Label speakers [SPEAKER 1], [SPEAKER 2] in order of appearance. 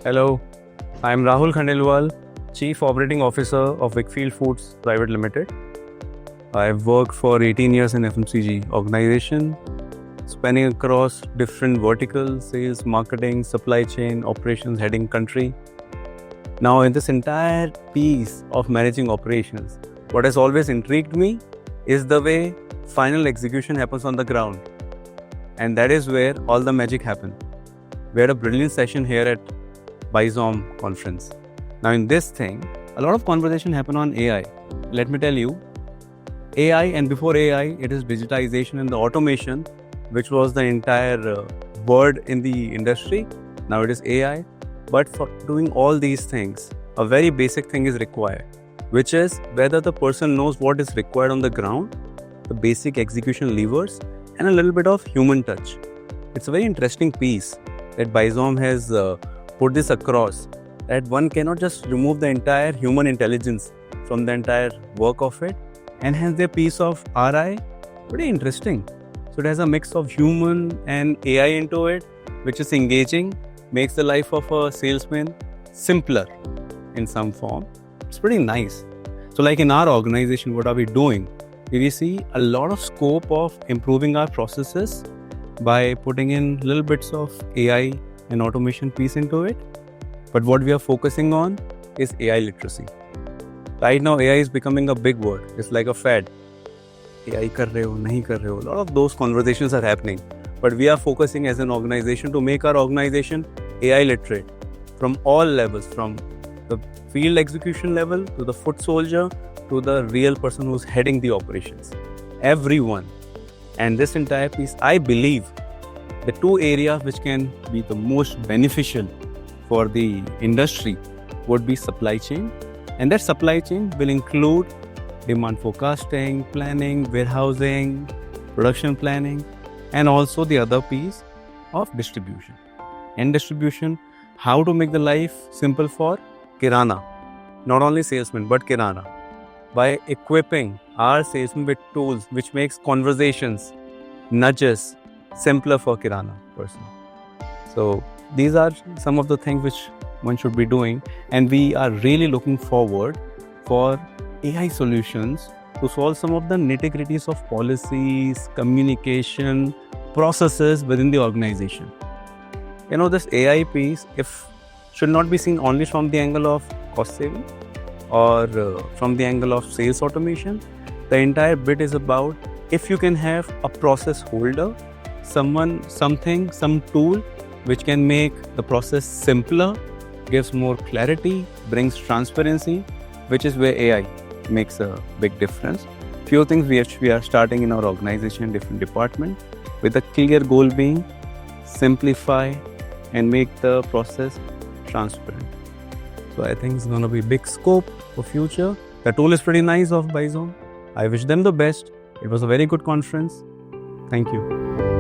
[SPEAKER 1] Hello, I'm Rahul Khandelwal, Chief Operating Officer of Wickfield Foods Private Limited. I've worked for 18 years in FMCG organization, spanning across different verticals, sales, marketing, supply chain, operations, heading country. Now, in this entire piece of managing operations, what has always intrigued me is the way final execution happens on the ground. And that is where all the magic happens. We had a brilliant session here at BIZOM conference. Now in this thing, a lot of conversation happen on AI. Let me tell you, AI, and before AI, it is digitization and the automation, which was the entire word in the industry. Now it is AI. But for doing all these things, a very basic thing is required, which is whether the person knows what is required on the ground, the basic execution levers, and a little bit of human touch. It's a very interesting piece that BIZOM has put this across, that one cannot just remove the entire human intelligence from the entire work of it and hence their piece of RI. Pretty interesting. So it has a mix of human and AI into it, which is engaging, makes the life of a salesman simpler in some form. It's pretty nice. So like in our organization, what are we doing? We see a lot of scope of improving our processes by putting in little bits of AI and automation piece into it. But what we are focusing on is AI literacy. Right now, AI is becoming a big word. It's like a fad. AI kar rahe ho, nahi kar rahe ho. A lot of those conversations are happening. But we are focusing as an organization to make our organization AI literate from all levels, from the field execution level to the foot soldier to the real person who's heading the operations. Everyone. And this entire piece, I believe, the two areas which can be the most beneficial for the industry would be supply chain. And that supply chain will include demand forecasting, planning, warehousing, production planning, and also the other piece of distribution. And distribution, how to make the life simple for Kirana. Not only salesmen, but Kirana. By equipping our salesmen with tools which makes conversations, nudges, simpler for Kirana person. So these are some of the things which one should be doing, and we are really looking forward for AI solutions to solve some of the nitty-gritties of policies, communication, processes within the organization. You know, this AI piece should not be seen only from the angle of cost saving or from the angle of sales automation. The entire bit is about if you can have a process holder, someone, something, some tool which can make the process simpler, gives more clarity, brings transparency, which is where AI makes a big difference. Few things we are starting in our organization, different department, with a clear goal being simplify and make the process transparent. So I think it's going to be big scope for future. The tool is pretty nice of BIZOM. I wish them the best. It was a very good conference. Thank you.